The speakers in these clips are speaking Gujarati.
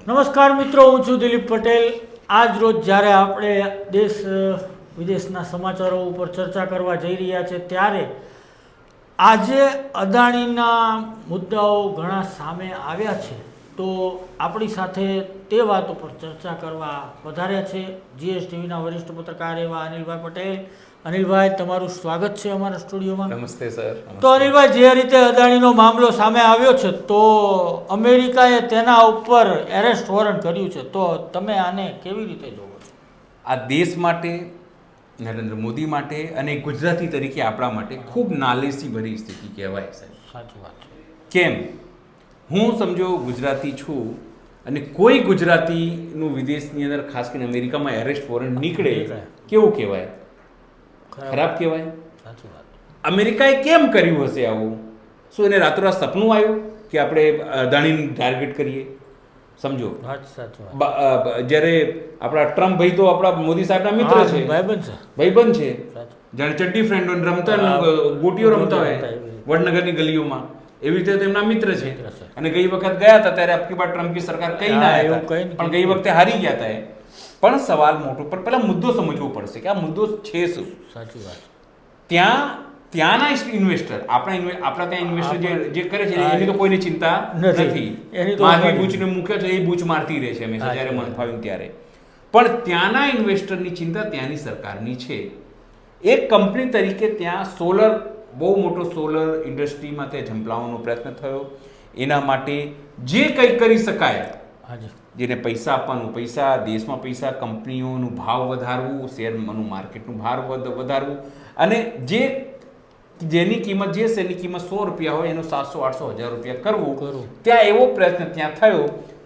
નમસ્કાર મિત્રો, હું છું દિલીપ પટેલ. આજ રોજ જ્યારે આપણે દેશ વિદેશના સમાચારો ઉપર ચર્ચા કરવા જઈ રહ્યા છે ત્યારે આજે અદાણીના મુદ્દાઓ ઘણા સામે આવ્યા છે. તો આપણી સાથે તે વાત ઉપર ચર્ચા કરવા વધાર્યા છે જીએસટીવીના વરિષ્ઠ પત્રકાર એવા અનિલભાઈ પટેલ. અનિલભાઈ, તમારું સ્વાગત છે અમારા સ્ટુડિયોમાં. નમસ્તે સર. તો અનિલભાઈ, જે રીતે અદાણીનો મામલો સામે આવ્યો છે તો અમેરિકાએ તેના ઉપર એરેસ્ટ વોરંટ કર્યું છે, તો તમે આને કેવી રીતે જોવો છો? આ દેશ માટે, નરેન્દ્ર મોદી માટે અને ગુજરાતી તરીકે આપણા માટે ખૂબ નાલેસી ભરી સ્થિતિ કહેવાય સાહેબ. સાચી વાત છે. કેમ? હું સમજો ગુજરાતી છું અને કોઈ ગુજરાતીનું વિદેશની અંદર ખાસ કરીને અમેરિકામાં એરેસ્ટ વોરંટ નીકળે, કેવું કહેવાય? ખરાબ કહેવાય. સાચી વાત. અમેરિકાએ કેમ કર્યું હશે આવું? શું એને રાતોરાત સપનું આવ્યું કે આપણે અદાણીને ટાર્ગેટ કરીએ? સમજો, જ્યારે આપણા ટ્રમ્પ ભાઈ તો આપણા મોદી સાહેબના મિત્ર છે, ભાઈબંધ છે, જાણે ચડ્ડી ફ્રેન્ડ રમતા ગોટીઓ રમતા હોય વડનગરની ગલીઓમાં, એવી રીતે તેમના મિત્ર છે. અને ગઈ વખત ગયા હતા ત્યારે અબકી બાર ટ્રમ્પની સરકાર કઈ ના આવ્યા, પણ ગઈ વખતે હારી ગયા હતા. પણ સવાલ મોટો, પણ પહેલા મુદ્દો સમજવો પડશે કે આ મુદ્દો છે શું. સાચી વાત. ત્યાંના ઇન્વેસ્ટર, આપણા ત્યાં ઇન્વેસ્ટર જે કરે છે એની તો કોઈને ચિંતા નથી. માધવી બૂચને મૂકે છે, એ બૂચ મારતી રહે છે હંમેશા જ્યારે મન ફાવ્યું ત્યારે. પણ ત્યાંના ઇન્વેસ્ટરની ચિંતા ત્યાંની સરકારની છે. એક કંપની તરીકે ત્યાં બહુ મોટો સોલર ઇન્ડસ્ટ્રીમાં તે ઝંપલાવવાનો પ્રયત્ન થયો. એના માટે જે કંઈ કરી શકાય, જેને પૈસા આપવાનું પૈસા, દેશમાં પૈસા, કંપનીઓનું ભાવ વધારવું, શેરનું માર્કેટનું ભાર વધારવું, અને જેની કિંમત, જે શેરની કિંમત 100 રૂપિયા હોય એનો 700, 800, 1000 રૂપિયા કરવું. ત્યાં એવો પ્રયત્ન ત્યાં થયો.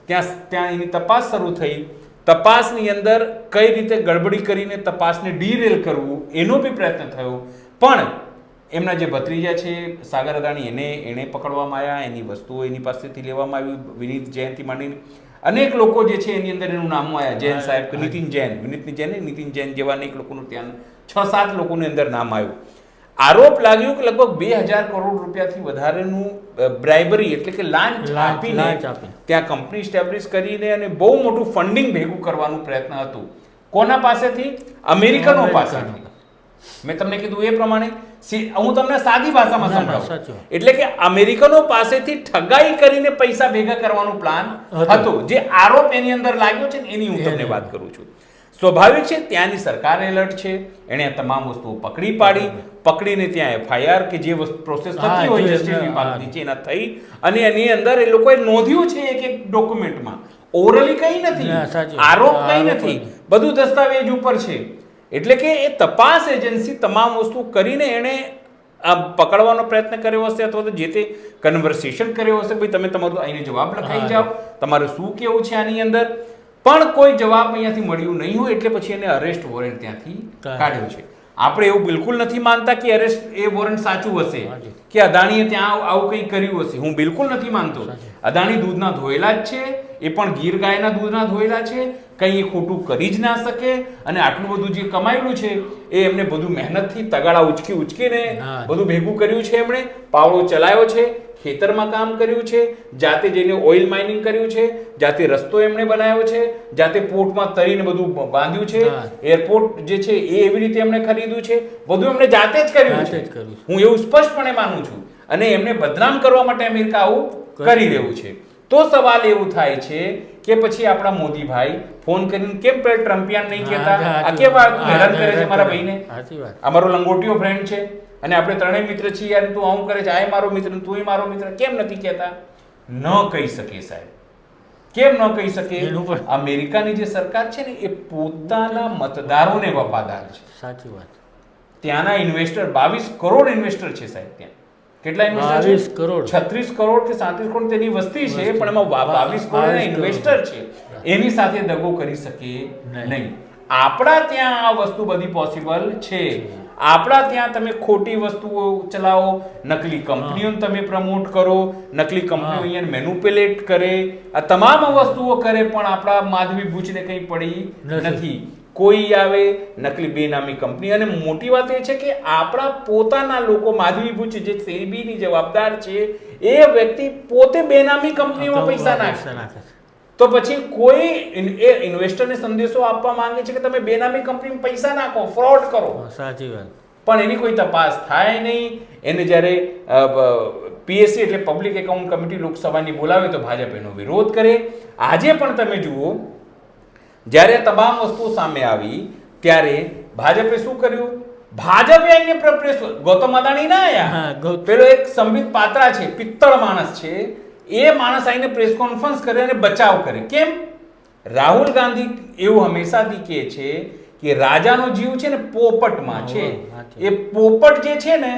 ત્યાં એની તપાસ શરૂ થઈ. તપાસની અંદર કઈ રીતે ગડબડી કરીને તપાસને ડીરેલ કરવું એનો બી પ્રયત્ન થયો. પણ એમના જે ભત્રીજા છે સાગર અદાણી, એને પકડવામાં આવ્યા. એની વસ્તુઓ એની પાસેથી લેવામાં આવી. વિનીત જૈનથી માંડીને અનેક લોકો જે છે એની અંદર એનું નામ આવ્યા. જૈન સાહેબ, નીતિન જૈન જેવા અનેક લોકોનું ત્યાં 6-7 લોકોની અંદર નામ આવ્યું. આરોપ લાગ્યો કે લગભગ 2000 કરોડ રૂપિયાથી વધારેનું બ્રાઇબરી એટલે કે લાંચ આપીને ત્યાં કંપની સ્ટેબ્લિશ કરીને અને બહુ મોટું ફંડિંગ ભેગું કરવાનું પ્રયત્ન હતું. કોના પાસેથી? અમેરિકનો પાસેથી. મેં તમને કીધું એ પ્રમાણે હું તમને સાદી ભાષામાં સમજાવું. એટલે કે અમેરિકનો પાસેથી ઠગાઈ કરીને પૈસા ભેગા કરવાનો પ્લાન હતો. જે આરોપ એની અંદર લાગ્યો છે ને એની હું તમને વાત કરું છું. સ્વાભાવિક છે, ત્યાંની સરકાર એલર્ટ છે. એણે તમામ વસ્તુઓ પકડીને ત્યાં એફઆઈઆર કે જે પ્રોસેસ થતી હોય જસ્ટિસ વિભાગની છે એના થઈ, અને એની અંદર એ લોકોએ નોંધ્યું છે એક ડોક્યુમેન્ટમાં. ઓરલી કંઈ નથી, આરોપ કંઈ નથી, બધું દસ્તાવેજ ઉપર છે. એટલે કે એ તપાસ એજન્સી તમામ વસ્તુ કરીને એણે પકડવાનો પ્રયત્ન કર્યો હશે, અથવા તો જે તે કન્વર્સેશન કર્યો હશે, ભાઈ તમે તમારું અહીંને જવાબ લખાઈ જાઓ, તમારે શું કેવું છે આની અંદર. પણ કોઈ જવાબ અહીંયાથી મળ્યું નહીં હોય એટલે પછી એને અરેસ્ટ વોરંટ ત્યાંથી કાઢ્યો છે. આપણે એવું બિલકુલ નથી માનતા કે એ વોરંટ સાચું હશે, કે અદાણીએ ત્યાં આવું કંઈ કર્યું હશે. હું બિલકુલ નથી માનતો. અદાણી દૂધના ધોયેલા જ છે, એ પણ ગીર ગાયના દૂધના ધોયેલા છે. કંઈ એ ખોટું કરી જ ના શકે. અને આટલું બધું જે કમાયેલું છે એ એમને બધું મહેનતથી તગાડા ઉચકીને બધું ભેગું કર્યું છે. એમણે પાવડો ચલાવ્યો છે, ખેતરમાં કામ કર્યું છે, જાતે જઈને ઓઇલ માઇનિંગ કર્યું છે, જાતે રસ્તો એમણે બનાવ્યો છે, જાતે પોર્ટમાં તરીને બધું બાંધ્યું છે, એરપોર્ટ જે છે એ એવી રીતે એમણે ખરીદ્યું છે, બધું એમણે જાતે જ કર્યું છે. હું એવું સ્પષ્ટપણે માનું છું. અને એમને બદનામ કરવા માટે અમેરિકા આવું કરી રહ્યું છે. તો સવાલ એવું થાય છે કે પછી આપણા મોદીભાઈ ફોન કરીને કેમ ટ્રમ્પિયન નહીં કહેતા? આ કેવા હેરાન કરે છે મારા ભાઈને? અમારો લંગોટીઓ ફ્રેન્ડ છે અને આપણે ત્રણેય મિત્ર છીએ યાર, તું આવું કરે છે, આ મારો મિત્ર, તું મારો મિત્ર, કેમ નથી કહેતા? ન કહી શકે સાહેબ. કેમ ન કહી શકે? અમેરિકાની જે સરકાર છે ને એ પોતાના મતદારોને વફાદાર છે. સાચી વાત. ત્યાંના ઇન્વેસ્ટર 22 કરોડ ઇન્વેસ્ટર છે સાહેબ. ત્યાં કેટલા ઇન્વેસ્ટર? 36 કરોડ કે 37 કરોડ તેની વસ્તી છે, પણ એમાં 22 કરોડના ઇન્વેસ્ટર છે. એની સાથે દગો કરી શકે નહીં. આપણા ત્યાં આ વસ્તુ બધી પોસિબલ છે. આપણા ત્યાં તમે ખોટી વસ્તુઓ ચલાવો, નકલી કંપનીઓને તમે પ્રમોટ કરો, નકલી કંપનીઓ અહીંયા મેન્યુપ્યુલેટ કરે, આ તમામ વસ્તુઓ કરે, પણ આપણા માધવી બૂચને કંઈ પડી નથી. કોઈ આવે નકલી બેનામી કંપની. અને મોટી વાત એ છે કે આપણા પોતાના લોકો, માધવી બુચ જે સેબીની જવાબદાર છે, એ વ્યક્તિ પોતે બેનામી કંપનીમાં પૈસા નાખે. તો પછી કોઈ એ ઇન્વેસ્ટરને સંદેશો આપવા માંગે છે કે તમે બેનામી કંપનીમાં પૈસા નાખો, ફ્રોડ કરો. સાચી વાત. પણ એની કોઈ તપાસ થાય નહીં. એને જ્યારે પીએસસી એટલે પબ્લિક એકાઉન્ટ કમિટી લોકસભાની બોલાવે તો ભાજપ એનો વિરોધ કરે. આજે પણ તમે જુઓ, જ્યારે તમામ વસ્તુઓ સામે આવી ત્યારે ભાજપે શું કર્યું? ભાજપે આઈને પ્રેસ, ગૌતમ અદાણી ના આયા, પેલો એક સંબિત પાત્રા છે, પિત્તળ માણસ છે, એ માણસ આઈને પ્રેસ કોન્ફરન્સ કરે અને બચાવ કરે. કેમ? રાહુલ ગાંધી એવું હંમેશાથી કહે છે કે રાજાનો જીવ છે ને પોપટમાં છે. એ પોપટ જે છે ને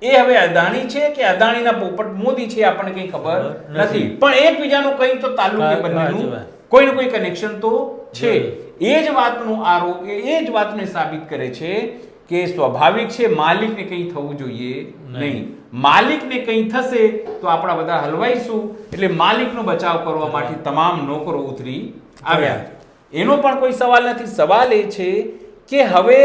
એ હવે અદાણી છે કે અદાણીના પોપટ મોદી છે આપણને કઈ ખબર નથી, પણ એકબીજાનું કઈ તો તાલ્લુકે બંનેનું કોઈ ને કોઈ કનેક્શન તો છે. એ જ વાતનો આરોપ, એ જ વાતને સાબિત કરે છે કે સ્વાભાવિક છે માલિકને કંઈ થવું જોઈએ નહીં. માલિકને કંઈ થશે તો આપણા બધા હલવાઈશું. એટલે માલિકનો બચાવ કરવા માટે તમામ નોકરો ઉતરી આવ્યા. એનો પણ કોઈ સવાલ નથી. સવાલ એ છે કે હવે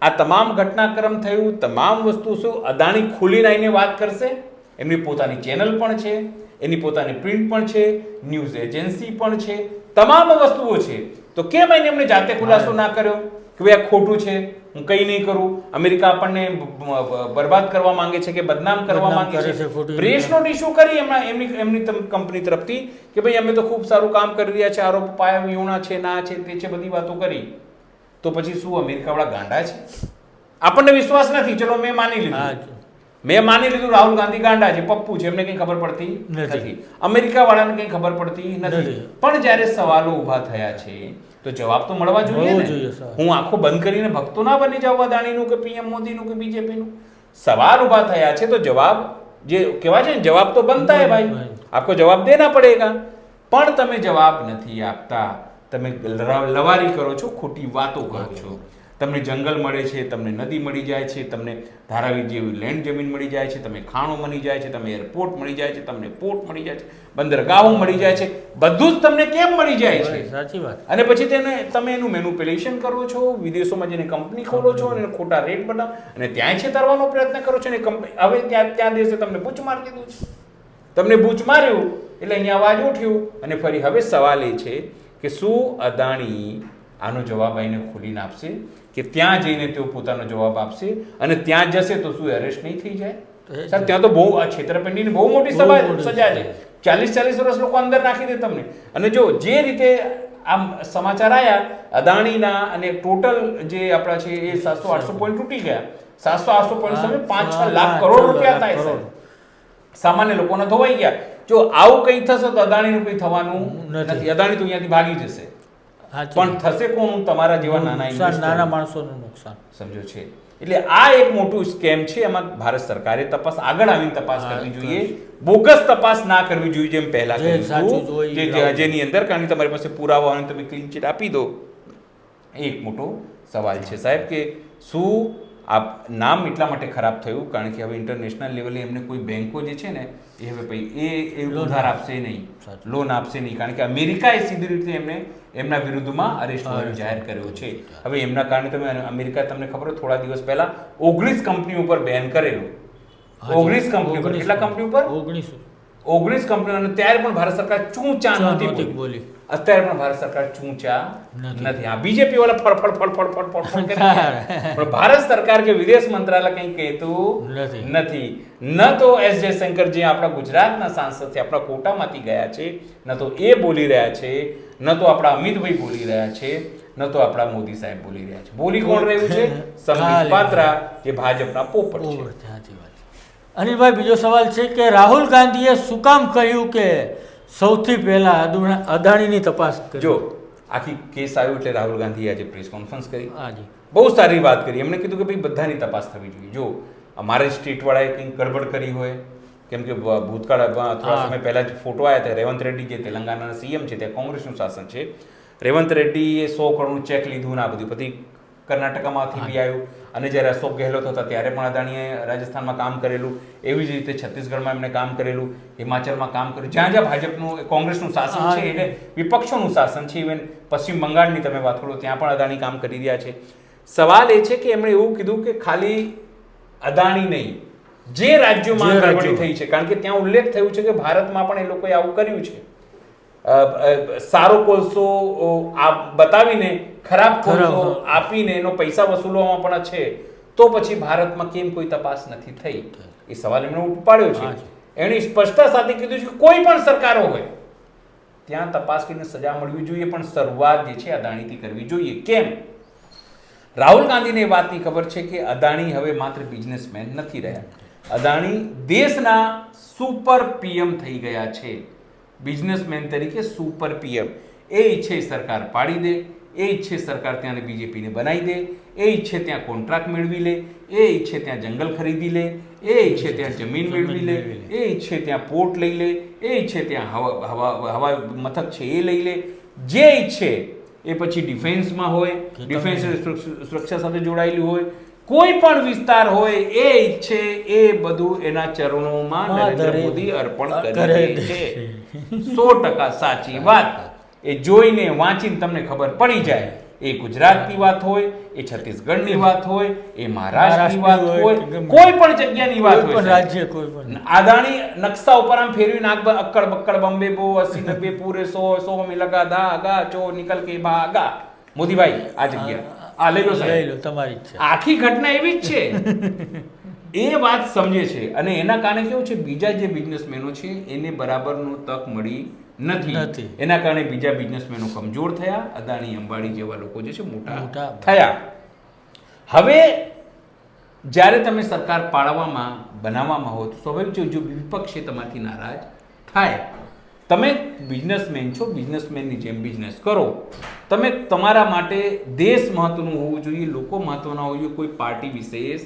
આ તમામ ઘટનાક્રમ થયું, તમામ વસ્તુ શું અદાણી ખુલીને આવીને વાત કરશે? એમની પોતાની ચેનલ પણ છે, એની પોતાની પ્રિન્ટ પણ છે, ન્યૂઝ એજન્સી પણ છે, તમામ વસ્તુઓ છે. તો કેમ એને એમને જાતે ખુલાસો ના કર્યો કે ભાઈ આ ખોટું છે, હું કંઈ નહીં કરું? અમેરિકા આપણને બરબાદ કરવા માંગે છે કે બદનામ કરવા માંગે છે. પ્રેસ નોટ ઇશ્યુ કરી એમની કંપની તરફથી કે ભાઈ અમે તો ખૂબ સારું કામ કરી રહ્યા છે, આરોપ પાયા વિહોણા છે, ના છે, તે છે, બધી વાતો કરી. તો પછી શું અમેરિકા વાળા ગાંડા છે? આપણને વિશ્વાસ નથી, ચલો મેં માની લીધું રાહુલ ગાંધી ગાંડા છે, પપ્પુ છે, એમને કઈ ખબર પડતી નથી, અમેરિકા વાળાને કઈ ખબર પડતી નથી. પણ જ્યારે સવાલો ઉભા થયા છે તો જવાબ તો મળવા જોઈએ ને. હું આંખો બંધ કરીને ભક્તો ના બની જાવ અદાણીનું કે પીએમ મોદીનું કે બીજેપીનું. સવાલ ઉભા થયા છે તો જવાબ જે કહેવાય છે ને, જવાબ તો બનતા હે ભાઈ, આપકો જવાબ દેના પડેગા. પણ તમે જવાબ નથી આપતા, તમે લવારી કરો છો, ખોટી વાતો કરો છો. તમને જંગલ મળે છે, તમને નદી મળી જાય છે, તમને ધારાવી જેવી લેન્ડ જમીન મળી જાય છે, તમે ખાણો મળી જાય છે, તમે એરપોર્ટ મળી જાય છે, તમને પોર્ટ મળી જાય છે, બંદરગાહો મળી જાય છે, બધું જ તમને કેમ મળી જાય છે? સાચી વાત. અને પછી તમે એનું મેન્યુપ્યુલેશન કરો છો, વિદેશોમાં જઈને કંપની ખોલો છો અને ખોટા રેટ બનાવો અને ત્યાં છેતરવાનો પ્રયત્ન કરો છો. અને કંપની હવે ત્યાં દેશે તમને બૂચ મારી દીધું છે. તમને બૂચ માર્યું એટલે અહીંયા અવાજ ઉઠ્યું. અને ફરી હવે સવાલ એ છે કે શું અદાણી આનો જવાબ આવીને ખોલીને આપશે કે ત્યાં જઈને તેઓ પોતાનો જવાબ આપશે? અને ત્યાં જશે તો શું એરેસ્ટ નહીં થઈ જાય? સર ત્યાં તો બહુ આ છેતરપિંડીની બહુ મોટી સજા છે. 40 વર્ષ લોકો અંદર નાખી દે તમને. અને જો જે રીતે આમ સમાચાર આવ્યા અદાણીના અને ટોટલ જે આપણા છે એ 700-800 પોઈન્ટ તૂટી ગયા. 700-800 પોઈન્ટ સમય 5-6 લાખ કરોડ રૂપિયા થાય છે. સામાન્ય લોકોના ધોવાઈ ગયા. જો આવું કંઈ થશે તો અદાણીનું કંઈ થવાનું નથી. અદાણી તો અહીંયાથી ભાગી જશે. પણ થશે કોનું? તમારા જેવા નાના માણસોનું નુકસાન. સમજો છે. એટલે આ એક મોટું સ્કેમ છે. એમાં ભારત સરકારે તપાસ આગળ આવીને તપાસ કરવી જોઈએ. બોગસ તપાસ ના કરવી જોઈએ જેમ પહેલા જેની અંદર કારણ કે તમારી પાસે પુરાવા અને તમે ક્લીન ચીટ આપી દો. એક મોટો સવાલ છે સાહેબ કે શું આ નામ એટલા માટે ખરાબ થયું કારણ કે હવે ઇન્ટરનેશનલ લેવલે એમને કોઈ બેંકો જે છે ને એ હવે ભાઈ એ ઉધાર આપશે નહીં, લોન આપશે નહીં, કારણ કે અમેરિકાએ સીધી રીતે એમને એમના વિરુદ્ધમાં અરેસ્ટ વોરંટ જાહેર કર્યો છે. હવે એમના કારણે તમે અમેરિકા તમને ખબર થોડા દિવસ પહેલા 19 કંપનીઓ ઉપર બેન કરેલું. 19 કંપનીઓ પર. કેટલા કંપની ઉપર? 19 કંપનીઓ. અને ત્યારે પણ ભારત સરકાર ચૂંચા નહોતી બોલી. અત્યારે પણ ભારત સરકાર ચૂંચા નથી. આ બીજેપી વાળા ફળ પણ ભારત સરકાર કે વિદેશ મંત્રાલય કંઈ કહેતું નથી. ન તો એસ જયશંકર જે આપણા ગુજરાતના સાંસદ છે, આપણા કોટામાંથી ગયા છે, ન તો એ બોલી રહ્યા છે, ન તો આપણા અમિતભાઈ બોલી રહ્યા છે, ન તો આપણા મોદી સાહેબ બોલી રહ્યા છે. બોલી કોણ રહ્યું છે? સંબિત પાત્રા, જે ભાજપના પોપટ છે. અનિલભાઈ, બીજો સવાલ છે કે રાહુલ ગાંધીએ શું કામ કહ્યું કે સૌથી પહેલા અદાણીની તપાસ કરી? જો આખી કેસ આવ્યો એટલે રાહુલ ગાંધીએ આજે પ્રેસ કોન્ફરન્સ કરી. બહુ સારી વાત કરી. એમણે કીધું કે ભાઈ બધાની તપાસ થવી જોઈએ. જો અમારે સ્ટેટવાળાએ કંઈક ગડબડ કરી હોય, કેમ કે ભૂતકાળમાં થોડા સમય પહેલા જ ફોટો આવ્યા હતા, રેવંત રેડ્ડી જે તેલંગાણાના સીએમ છે, ત્યાં કોંગ્રેસનું શાસન છે, રેવંત રેડ્ડીએ 100 કરોડનું ચેક લીધું ને આ બધું પછી કર્ણાટકમાંથી બી આવ્યું. અને જ્યારે અશોક ગેહલોત હતા ત્યારે પણ અદાણીએ રાજસ્થાનમાં કામ કરેલું. એવી જ રીતે છત્તીસગઢમાં એમણે કામ કરેલું, હિમાચલમાં કામ કર્યું. જ્યાં જ્યાં ભાજપનું કોંગ્રેસનું શાસન છે એટલે વિપક્ષોનું શાસન છે. ઇવન પશ્ચિમ બંગાળની તમે વાત કરો ત્યાં પણ અદાણી કામ કરી રહ્યા છે. સવાલ એ છે કે એમણે એવું કીધું કે ખાલી અદાણી નહીં, જે રાજ્યોમાં ગડબડી થઈ છે, કારણ કે ત્યાં ઉલ્લેખ થયું છે કે ભારતમાં પણ એ લોકોએ આવું કર્યું છે. સારો કોલસો બતાવીને ખરાબ કોલસો આપીને એનો પૈસા વસૂલવામાં પણ છે, તો પછી ભારતમાં કેમ કોઈ તપાસ નથી થઈ? એ સવાલ એમણે ઉપાડ્યો છે. એણે સ્પષ્ટતા સાથે કીધું છે કે કોઈ પણ સરકારો હોય ત્યાં તપાસ કરીને સજા મળવી જોઈએ, પણ શરૂઆત જે છે અદાણીથી કરવી જોઈએ. કેમ? રાહુલ ગાંધીને એ વાતની ખબર છે કે અદાણી હવે માત્ર બિઝનેસમેન નથી રહ્યા. અદાણી દેશના સુપર પીએમ થઈ ગયા છે. બિઝનેસમેન તરીકે સુપર પીએમ. એ ઈચ્છે સરકાર પાડી દે, એ ઈચ્છે સરકાર ત્યાં બીજેપીને બનાવી દે, એ ઈચ્છે ત્યાં કોન્ટ્રાક્ટ મેળવી લે, એ ઈચ્છે ત્યાં જંગલ ખરીદી લે, એ ઈચ્છે ત્યાં જમીન મેળવી લે, એ ઈચ્છે ત્યાં પોર્ટ લઈ લે, એ ઈચ્છે ત્યાં હવા મથક છે એ લઈ લે. જે ઈચ્છે એ પછી ડિફેન્સમાં હોય, ડિફેન્સ સુરક્ષા સાથે જોડાયેલું હોય, કોઈ પણ વિસ્તાર હોય, એ ઈચ્છે એ બધું એના ચરણોમાં નરેન્દ્ર મોદી અર્પણ કરે છે. 100% સાચી વાત. એ જોઈને વાંચીને તમને ખબર પડી જાય. એ ગુજરાતની વાત હોય, એ છત્તીસગઢની વાત હોય, એ મહારાષ્ટ્રની વાત હોય, કોઈ પણ જગ્યાની વાત હોય, રાજ્ય કોઈ પણ. અદાણી નકશા ઉપર આમ ફેરવી નાખ, અક્કડ બક્કડ બોમ્બે બો 80 90 પૂરે 100 में लगा धागा चो निकल के भागा. મોદીભાઈ આ જગ્યા આ લઈ લો સાહેબ, તમારી આખી ઘટના એવી જ છે. એ વાત સમજે છે અને એના કારણે કેવું છે, બીજા જે બિઝનેસમેનો છે એને બરાબરનો તક મળી નથી. એના કારણે બીજા બિઝનેસમેનો કમજોર થયા. અદાણી અંબાણી જેવા લોકો જે છે મોટા થયા. હવે જ્યારે તમે સરકાર પાડવામાં બનાવવામાં હો તો સ્વાભાવિક છે જો વિપક્ષ છે તમારાથી નારાજ થાય. તમે બિઝનેસમેન છો, બિઝનેસમેનની જેમ બિઝનેસ કરો. તમે તમારા માટે દેશ મહત્વનું હોવું જોઈએ, લોકો મહત્વના હોવું જોઈએ, કોઈ પાર્ટી વિશેષ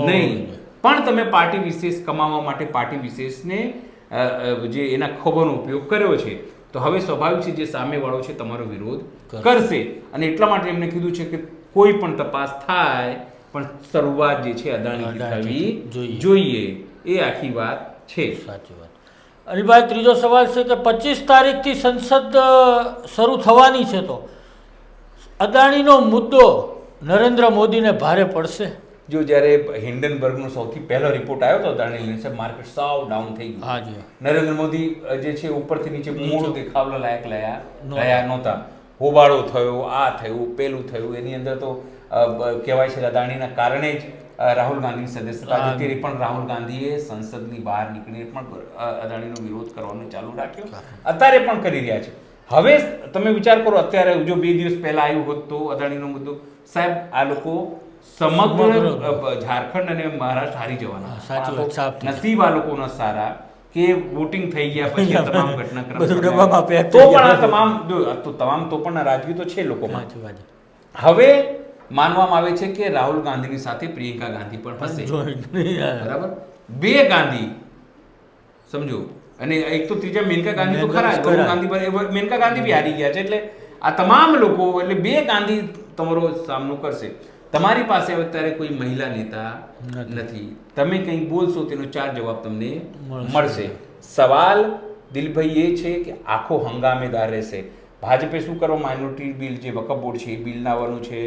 નહીં. પણ તમે પાર્ટી વિશેષ કમાવા માટે પાર્ટી વિશેષને જે એના ખોબોનો ઉપયોગ કર્યો છે, તો હવે સ્વાભાવિક છે જે સામેવાળો છે તમારો વિરોધ કરશે. અને એટલા માટે એમને કીધું છે કે કોઈ પણ તપાસ થાય પણ શરૂઆત જે છે અદાણીથી થવી જોઈએ. એ આખી વાત છે. સાચી વાત. અનિભાઈ, ત્રીજો સવાલ છે કે 25 તારીખથી સંસદ શરૂ થવાની છે, તો અદાણીનો મુદ્દો નરેન્દ્ર મોદીને ભારે પડશે? જો જ્યારે હિન્ડનબર્ગનો સૌથી પહેલો રિપોર્ટ આવ્યો હતો અદાણી માર્કેટ સાવ ડાઉન થઈ ગયું. હાજી. નરેન્દ્ર મોદી જે છે ઉપરથી નીચે મોડું દેખાવલા લાયક રહ્યા નહોતા. હોબાળો થયો, આ થયું, પેલું થયું. એની અંદર તો કહેવાય છે અદાણીના કારણે જ રાહુલ ગાંધીની સદસ્યતા જતી રહી, પણ રાહુલ ગાંધીએ સંસદની બહાર નીકળીને પણ અદાણીનો વિરોધ કરવાનું ચાલુ રાખ્યો. અત્યારે પણ કરી રહ્યા છે. હવે તમે વિચાર કરો, અત્યારે જો 2 દિવસ પહેલા આવ્યું હોત તો અદાણીનો મુદ્દો, સાહેબ આ લોકો સમગ્ર ઝારખંડ અને મહારાષ્ટ્ર હારી જવાના. નસીબ આ લોકોના સારા કે વોટિંગ થઈ ગયા પછી આ તમામ ઘટનાક્રમ તો પણ આ તમામ તો પણ નારાજગી તો છે લોકોમાં. હવે માનવામાં આવે છે કે રાહુલ ગાંધીની સાથે પ્રિયંકા ગાંધી પણ હશે. બરાબર, 2 ગાંધી સમજો. અને એક તો ત્રીજા મેનકા ગાંધી તો ખરા, ગૌરવ ગાંધી, મેનકા ગાંધી બી હારી ગયા છે. એટલે આ તમામ લોકો એટલે 2 ગાંધી તમારો સામનો કરશે. તમારી પાસે હવે અત્યારે કોઈ મહિલા નેતા નથી. તમે કંઈ બોલશો તેનો 4 જવાબ તમને મળશે. સવાલ દિલભાઈ એ છે કે આખો હંગામેદાર રહેશે. ભાજપે શું કરો, માઇનોરિટી બિલ જે વકફ બોર્ડ છે એ બિલ લાવવાનું છે.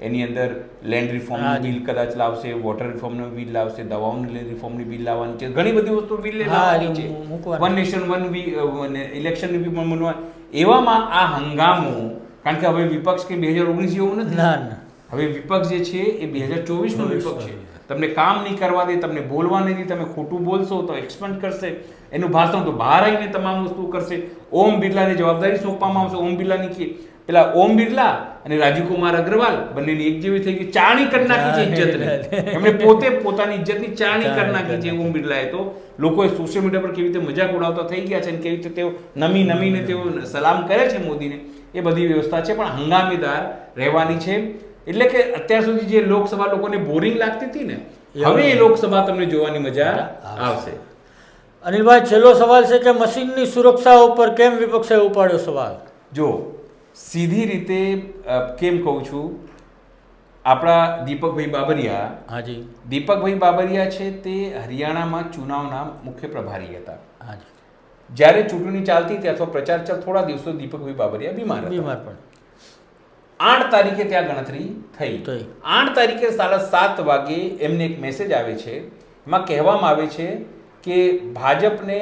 એની અંદર લેન્ડ રિફોર્મનું બિલ કદાચ લાવશે, વોટર રિફોર્મનું બિલ લાવશે, દવાઓની રિફોર્મની બિલ લાવવાની છે, ઘણી બધી વસ્તુ બિલ લાવવાની છે. વન નેશન વન ઇલેક્શનની બી પણ મળવા. એવામાં આ હંગામો, કારણ કે હવે વિપક્ષ કે 2019 જેવું નથી. હવે વિપક્ષ જે છે એ 2024 નો વિપક્ષ છે. તમને કામ નહીં કરવા દે, તમને બોલવા નહીં દે. તમે ખોટું બોલશો તો એક્સપેન્ડ કરશે. એનું ભાષણ તો બહાર આવીને તમામ વસ્તુ કરશે. ઓમ બિરલાને જવાબદારી સોંપવામાં આવશે. ઓમ બિરલાની કે પેલા ઓમ બિરલા અને રાજીવ કુમાર અગ્રવાલ બંનેની એક જેવી થઈ ગઈ. ચાણી કરી નાખી છે ઇજ્જતને. એમણે પોતે પોતાની ઇજ્જતની ચાણી કરી નાખી છે ઓમ બિરલાએ. તો લોકોએ સોશિયલ મીડિયા પર કેવી રીતે મજાક ઉડાવતા થઈ ગયા છે અને કેવી રીતે તેઓ નમીને તેઓ સલામ કરે છે મોદીને, એ બધી વ્યવસ્થા છે. પણ હંગામેદાર રહેવાની છે. એટલે કે અત્યાર સુધી જે લોકસભા લોકોને બોરિંગ લાગતી હતી ને, હવે એ લોકસભા તમને જોવાની મજા આવશે. અનિલભાઈ, છેલ્લો સવાલ છે કે મશીનની સુરક્ષા ઉપર કેમ વિપક્ષે ઉપાડ્યો સવાલ? જો સીધી રીતે કેમ કહું છું, આપણા દીપકભાઈ બાબરિયા, હાજી, દીપકભાઈ બાબરિયા છે તે હરિયાણામાં ચુનાવના મુખ્ય પ્રભારી હતા. હાજી. જ્યારે ચૂંટણી ચાલતી હતી અથવા પ્રચાર થોડા દિવસો દીપકભાઈ બાબરિયા બીમાર પણ 8 તારીખે ત્યાં ગણતરી થઈ. 8 તારીખે 7:30 વાગે એમને એક મેસેજ આવે છે. એમાં કહેવામાં આવે છે કે ભાજપને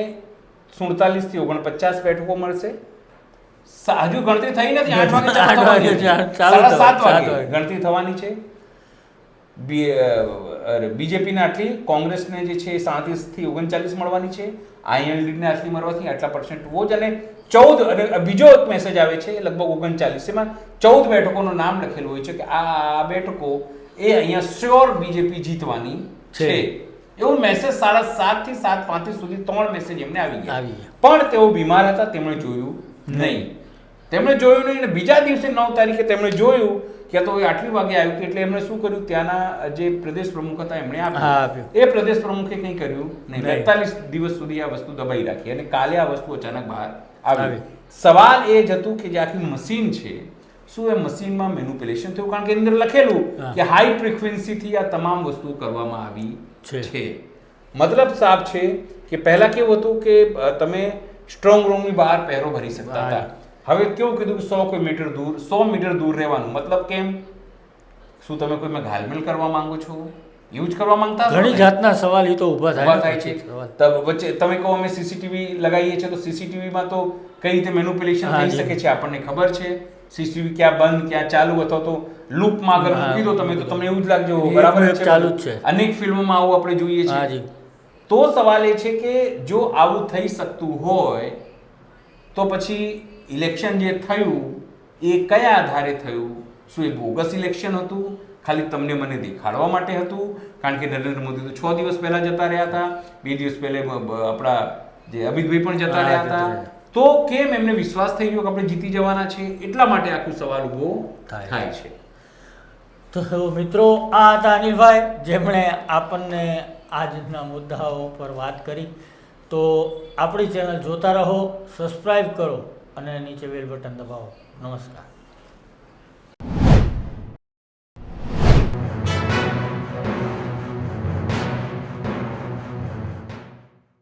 47 થી 49 બેઠકો મળશે હજુ ગણતરી થઈ નથી, 8 વાગે આઠ વાગે ચાલુ 7:30 વાગે વાગે. ગણતરી થવાની છે. બીજેપીને આટલી, કોંગ્રેસને જે છે 37 થી 39 મળવાની છે, IND ને આટલી મળવાથી આટલા % વોટ, અને 14 અને બીજો એક મેસેજ આવે છે લગભગ 39 એમાં 14 બેઠકોનું નામ લખેલું હોય છે કે આ બેઠકો એ અહીંયા શ્યોર બીજેપી જીતવાની છે. એવો મેસેજ 7:30 થી 7:35 સુધી 3 મેસેજ એમને આવી ગયા. પણ તેઓ બીમાર હતા, તેમણે જોયું નહીં અને બીજા દિવસે 9 તારીખે તેમણે જોયું કે તો એ આટલી વાગે આવ્યું એટલે એમણે શું કર્યું, ત્યાંના જે પ્રદેશ પ્રમુખ હતા એમણે આપ્યું. એ પ્રદેશ પ્રમુખે કંઈ કર્યું નહીં, 42 દિવસ સુધી આ વસ્તુ દબાઈ રાખી અને કાલે આ વસ્તુ અચાનક બહાર આવી. સવાલ એ જ હતું કે જે આખી મશીન છે, શું એ મશીનમાં મેનિપ્યુલેશન થયું? કારણ કે એની અંદર લખેલું કે હાઈ ફ્રીક્વન્સીથી આ તમામ વસ્તુ કરવામાં આવી છે. મતલબ સાફ છે કે પહેલા કેવું હતું કે તમે સ્ટ્રોંગ રૂમની બહાર પહેરો ભરી શકતા હતા. હવે કેવું કીધું કે 100 મીટર દૂર રહેવાનું. મતલબ કેમ? શું તમે કોઈમાં ઘાલમેલ કરવા માંગો છો? એવું જ કરવા માંગતા છો? ઘણી જાતના સવાલ એ તો ઊભા થાય છે. વચ્ચે તમે કહો અમે સીસીટીવી લગાવીએ છીએ, તો સીસીટીવીમાં તો કઈ રીતે મેનિપ્યુલેશન થઈ શકે છે આપણને ખબર છે. સીસીટીવી ક્યાં બંધ ક્યાં ચાલુ, અથવા તો લૂપમાં આગળ મૂકી દો તમે તો તમને એવું જ લાગજો બરાબર ચાલુ જ છે. અનેક ફિલ્મોમાં આવું આપણે જોઈએ છીએ. તો સવાલ એ છે કે જો આવું થઈ શકતું હોય તો પછી ઇલેક્શન જે થયું એ કયા આધારે થયું? શું એ બોગસ ઇલેક્શન હતું? ખાલી તમને મને દેખાડવા માટે હતું? કારણ કે નરેન્દ્ર મોદી તો 6 દિવસ પહેલા જતા રહ્યા હતા, 2 દિવસ પહેલા આપણા જે અમિતભાઈ પણ જતા રહ્યા હતા. તો કેમ એમને વિશ્વાસ થઈ ગયો કે આપણે જીતી જવાના છે? એટલા માટે આખું સવાલ ઊભો થાય છે. તો મિત્રો, આ હતા અનિલભાઈ, જેમણે આપણને આજના મુદ્દાઓ પર વાત કરી. તો આપણી ચેનલ જોતા રહો, સબસ્ક્રાઈબ કરો અને નીચે બેલ બટન દબાવો. નમસ્કાર.